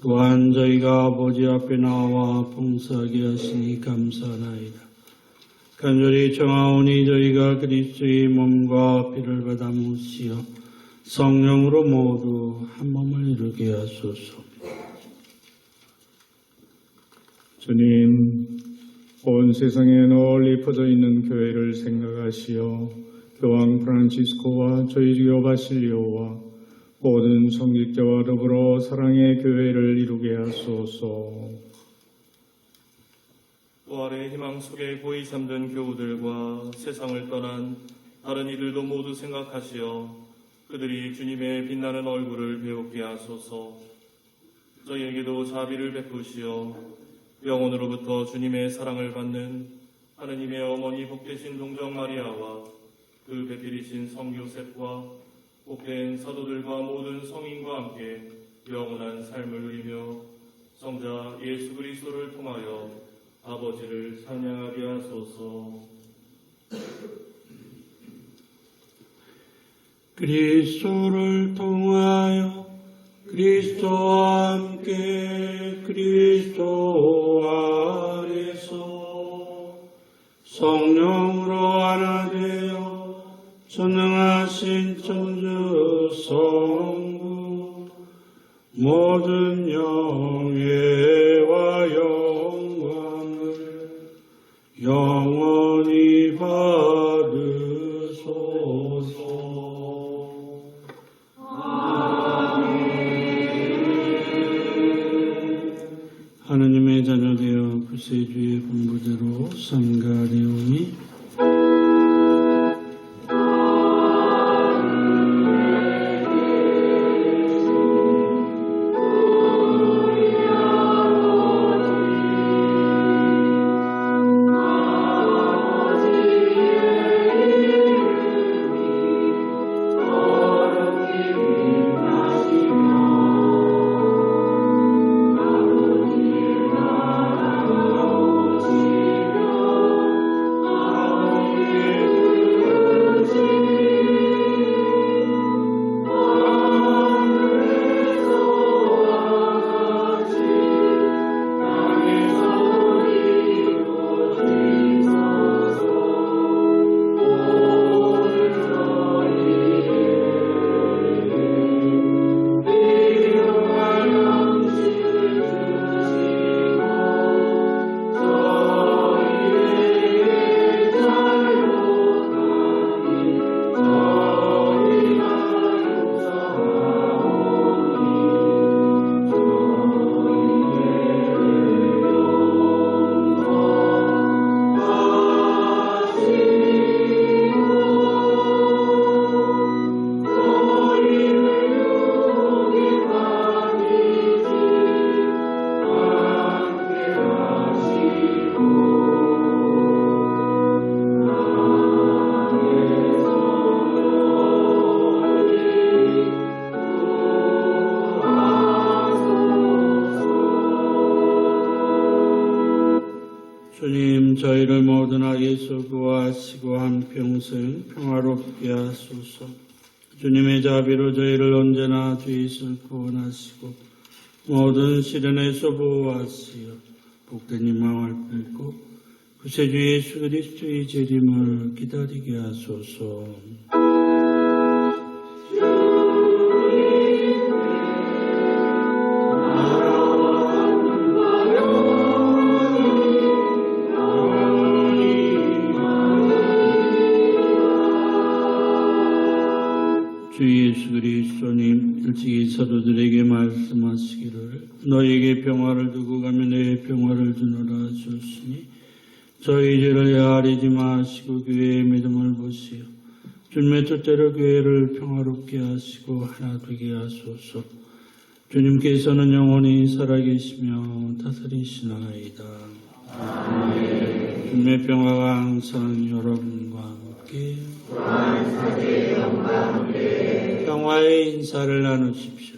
[SPEAKER 7] 또한 저희가 아버지 앞에 나와 봉사하게 하시니 감사하나이다. 간절히 청하오니 저희가 그리스도의 몸과 피를 받아 모시어 성령으로 모두 한 몸을 이루게 하소서.
[SPEAKER 10] 주님, 온 세상에 널리 퍼져 있는 교회를 생각하시어 교황 프란치스코와 저희 주교 바실리오와 모든 성직자와 더불어 사랑의 교회를 이루게 하소서.
[SPEAKER 5] 부활의 희망 속에 고이 잠든 교우들과 세상을 떠난 다른 이들도 모두 생각하시어 그들이 주님의 빛나는 얼굴을 배우게 하소서. 저희에게도 자비를 베푸시어 영혼으로부터 주님의 사랑을 받는 하느님의 어머니 복되신 동정 마리아와 그 배필이신 성 요셉과 복된 사도들과 모든 성인과 함께 영원한 삶을 누리며 성자 예수 그리스도를 통하여 아버지를 찬양하게 하소서.
[SPEAKER 7] 그리스도를 통하여 그리스도와 함께 그리스도 안에서 성령으로 하나 되어 전능하신 천주 성부 모든 영예와 영광을 영원히 받으소서. 하느님의 자녀되어 구세주의 분부대로 삼가되오니 주님, 저희를 모든 악에서 구하시고 한평생 평화롭게 하소서. 주님의 자비로 저희를 언제나 뒤에서 구원하시고 모든 시련에서 보호하시어 복된 희망을 품고 구세주 예수 그리스도의 재림을 기다리게 하소서. 주 예수 그리스도님 일찍이 사도들에게 말씀하시기를 너희에게 평화를 두고 가면 내 평화를 주노라 하셨으니 저희 죄를 헤아리지 마시고 교회의 믿음을 보시어 주님의 뜻대로 교회를 평화롭게 하시고 하나 되게 하소서. 주님께서는 영원히 살아계시며 다스리시나이다. 아멘. 주님의 평화가 항상 여러분과 함께 평화의 인사를 나누십시오.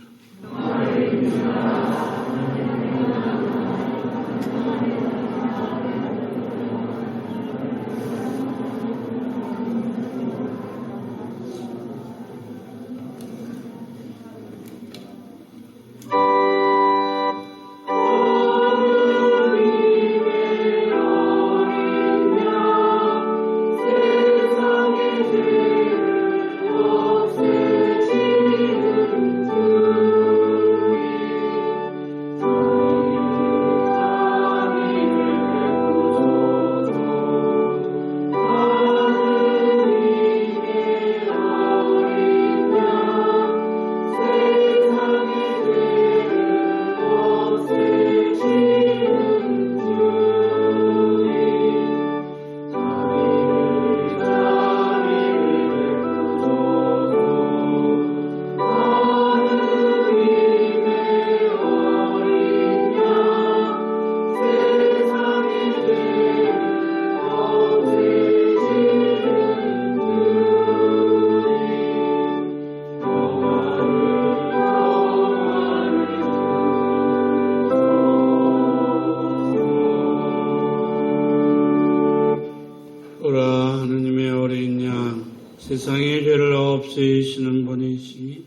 [SPEAKER 7] 쓰이시는 분이시니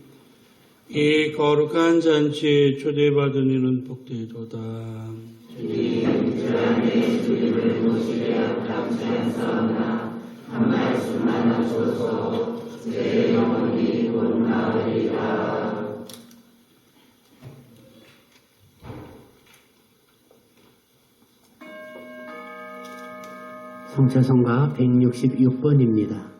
[SPEAKER 7] 이 거룩한 잔치에 초대받은 이는 복되도다.
[SPEAKER 2] 주님, 주 안에 주님을 모시게 감사하사오나 한 말씀만 하소서. 제 영혼이 곧 나으리라.
[SPEAKER 8] 성찬송가 166번입니다.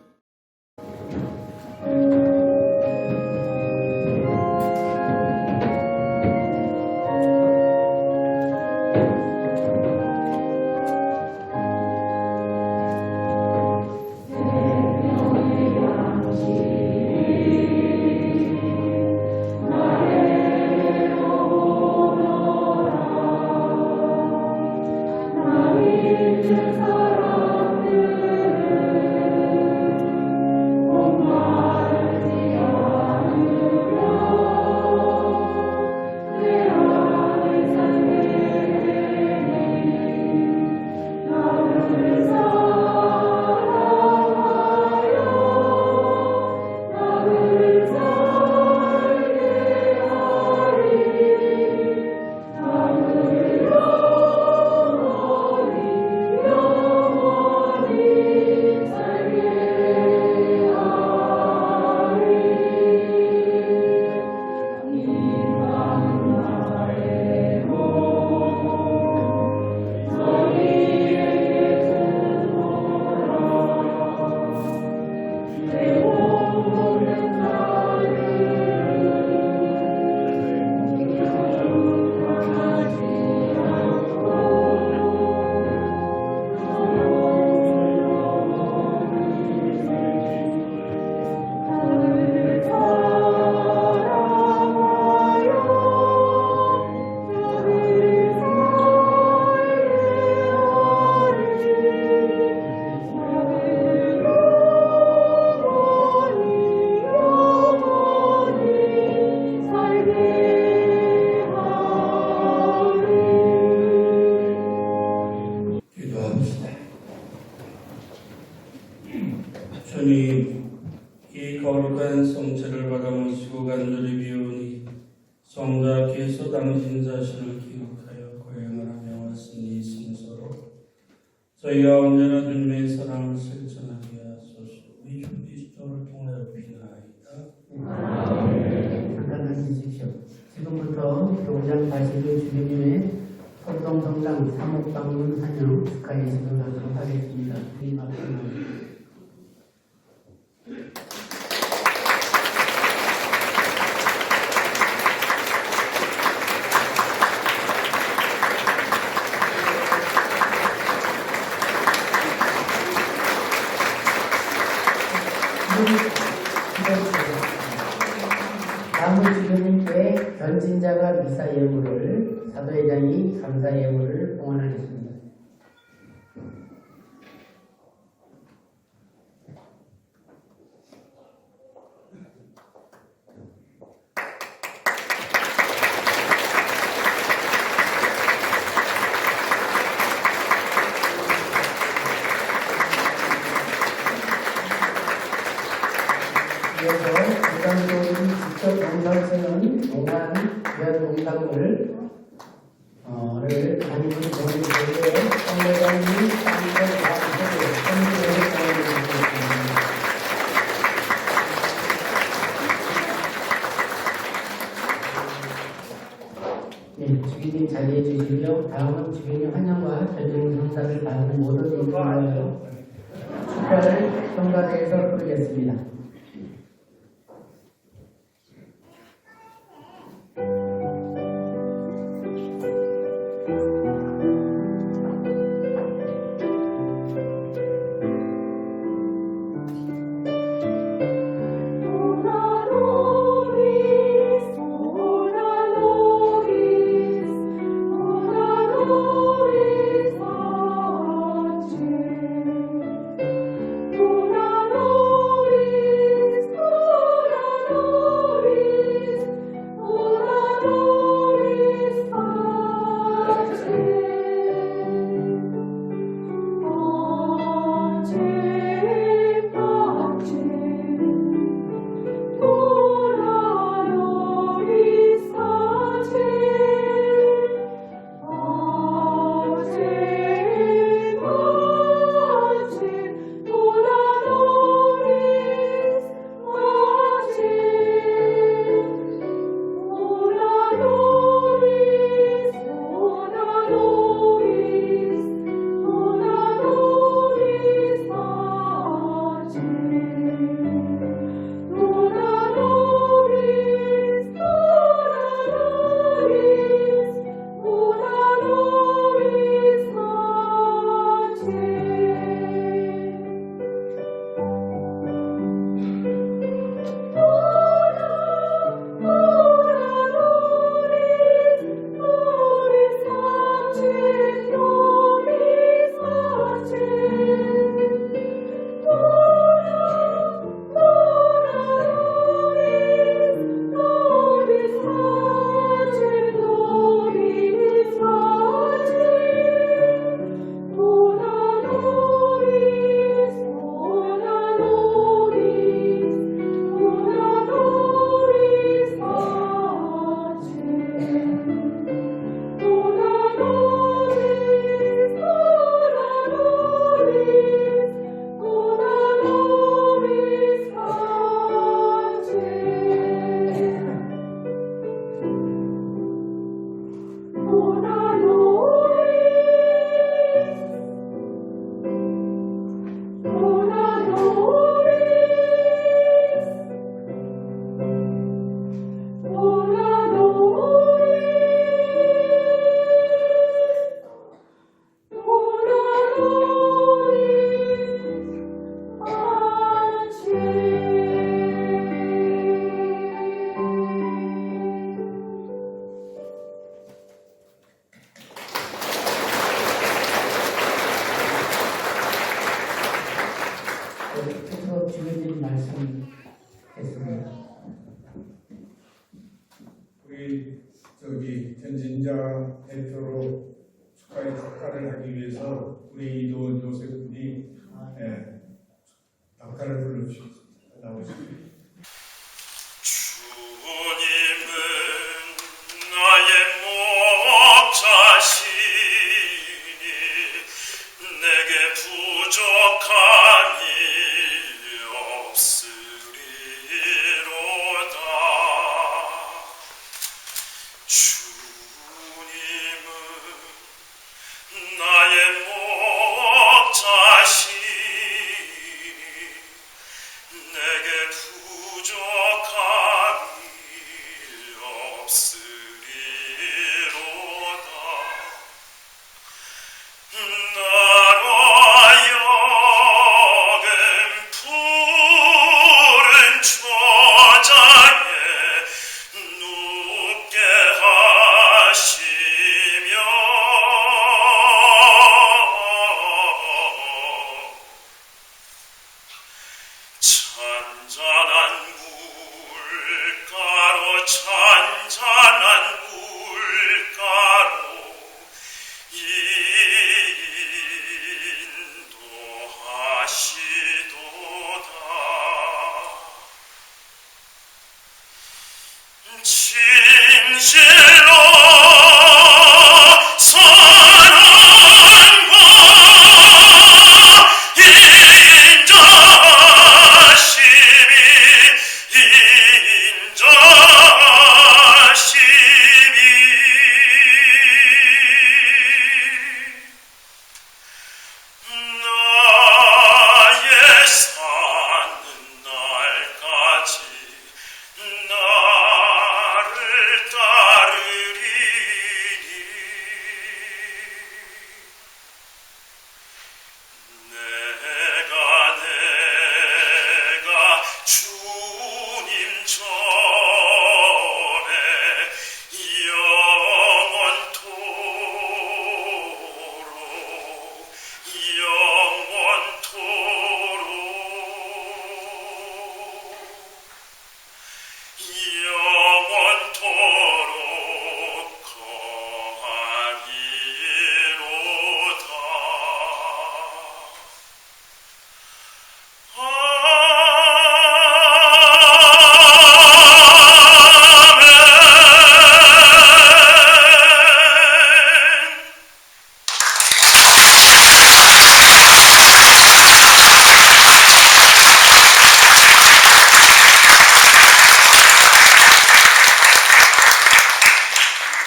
[SPEAKER 3] 주님, 이 거룩한 성체를 받아 모시고 간절히 비오니 성자께서 당신 자신을 기억하여 고행을 하며 왔으니 순서로 저희가 언제나 주님의 사랑을 실천하게 하소서. 우리 주 그리스도를 통하여 비나이다.
[SPEAKER 8] 잠깐 앉으십시오. 지금부터 교장 가시는 주님의 성동성당 3억 방문 환영 축하의 시간을 하도록 하겠습니다. 주님 앞에 다음은 주님께 전진자가 미사 예물을 사도회장이 감사 예물을 봉헌하겠습니다. 이어서 부산도인 직접 농사지는 농한 이런 농작물을 아니면 본인에게 성회장이 땅을 가지고 선물을 보내주셨습니다. 네, 주기님 자리해 주시고요. 다음은 주기님 환영과 결정 성사를 받는 모든 인사하여 축하를 성가대에서 부르겠습니다.
[SPEAKER 11] Ora nobis
[SPEAKER 10] 우리 전진자 대표로 축하를 하기 위해서 우리 이도원 요셉분이 답가를 불러주시겠습니다. 나오십니다.
[SPEAKER 5] 주님은 나의 목자시니 내게 부족함이 없으리로다. 주님은 나의 목자시니 내게 부족함이 없으리로다. 나로 하여금 푸른 초장에 눕게 하시며 잔잔한 물가로 인도하시도다. 진실로 사랑과 나의 사는 날까지 나를 따르리니 내가 주님 전에 영원토록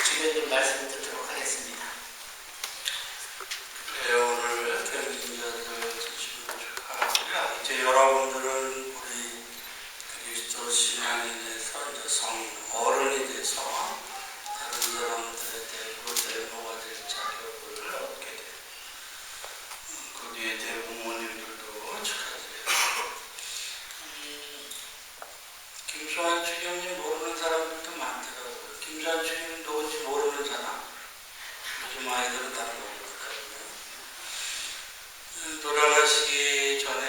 [SPEAKER 7] 주변님 말씀 듣도록 하겠습니다. 네, 오늘 경진전을 주시면 축하하고요. 이제 여러분들은 우리 그리스도 신앙이 돼서 이제 어른이 돼서 다른 사람들의 대모가 될 자격을 얻게 돼요. 그 뒤에 대부모님들도 축하드려요. 김수환 주경님 모르는 사람들도 많더라고요. 김수환 주경님 누군지 모르는 사람. 요즘 아이들은 다 모르거든요. 돌아가시기 전에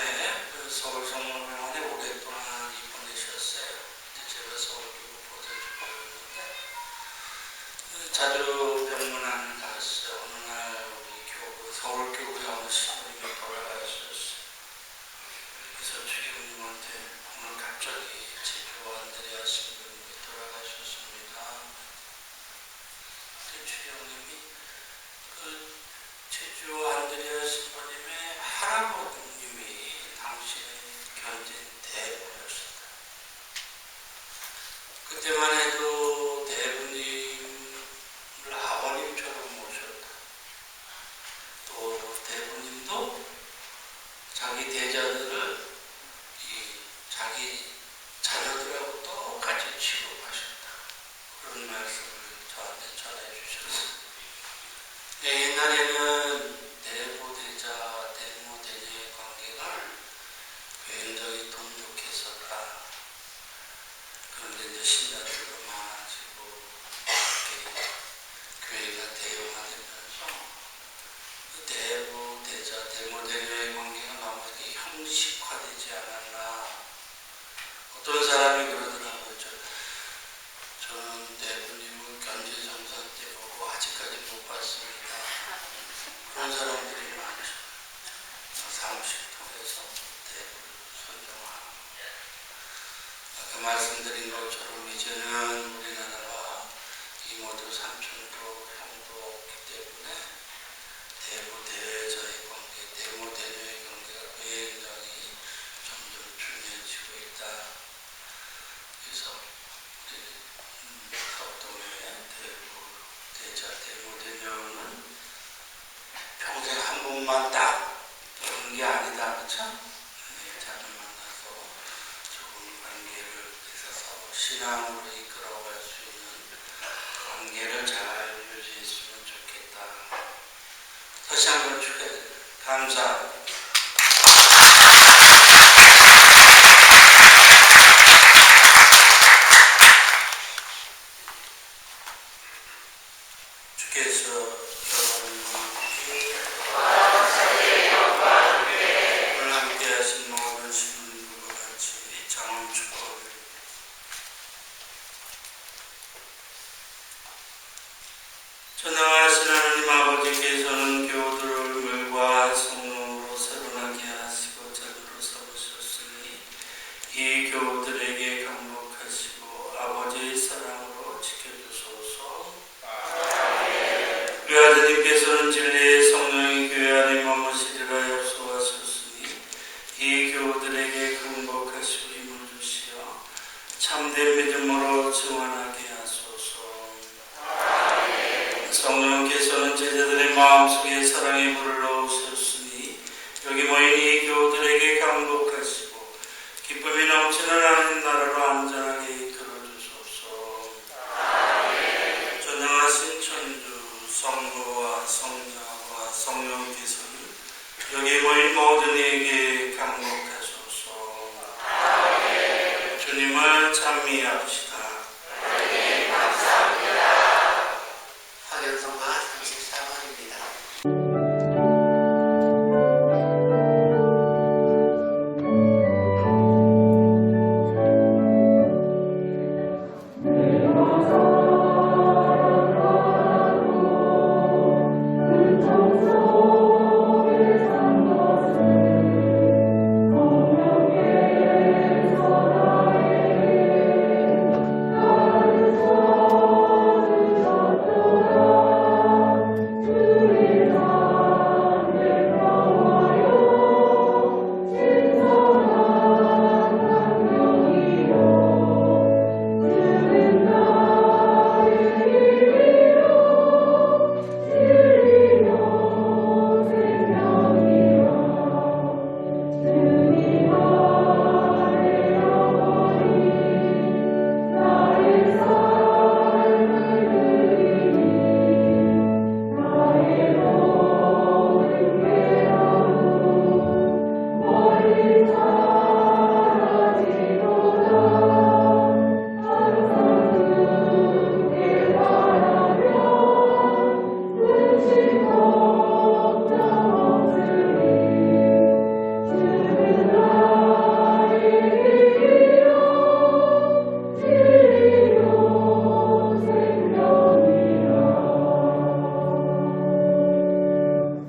[SPEAKER 7] 서울 성모병원에 오랫동안 입원하셨어요. 제가 서울교구 보도주교였는데 자주 병문안 갔어요. 어느 날 우리 서울교구의 어느 신부님이 돌아가셨어요. 그래서 주경님한테 오늘 갑자기 제주 안드레아 신부님이 돌아가셨습니다. 주경님이 그 제주 안드레아 신부님의 할아버님이 당시에 견진 대부였습니다. 그때만 해도 대부님을 아버님처럼 모셨다. 또 대부님도 자기 대자들을 자기 자녀들하고 똑같이 취급하셨다. 그런 말씀을 저한테 전해주셨어요. 옛날에는 대보대자, 대모대녀의 관계가 굉장히 돈독했었다. 그런데 이제 신자들도 많아져
[SPEAKER 3] 대부님은 견진성사 때 보고 아직까지 못 봤습니다. 그런 사람들이 많죠. 사무실 통해서 대부를 선정하고 아까 말씀드린 것처럼 이제는 우리나라가 이모도 삼촌도 형도 없기 때문에 대부 대자의 관계, 대모 대녀의 관계가 굉장히 점점 중요해지고 있다. 그래서 우리 합동의 대부 대자 대모 대녀는 평생 한 번만 딱 보는 게 아니다, 그렇죠? 자주 만나서 좋은 관계를 그래서 서로 신앙으로 이끌어갈 수 있는 관계를 잘 유지했으면 좋겠다. 다시 한번 축하드립니다. 감사합니다. 주께서 여러분과 오늘 함께 하신 모든 신부와 같이 장엄 축복을 전능하신 하나님 아버지께서는 교우들을 물과 성령으로 새로나게 하시고 자비로 삼으셨으니 이 교우들에게 강복하시고 아버지의 사랑으로 지켜주소서. 우리 아드님께서는 진리의 성령이 교회 안에 머무시리라 약속하셨으니 이 교우들에게 강복하시고 힘을 주시어 참된 믿음으로 증언하게 하소서. 성령께서는 제자들의 마음속에 사랑의 불을 넣으셨으니 여기 모인 이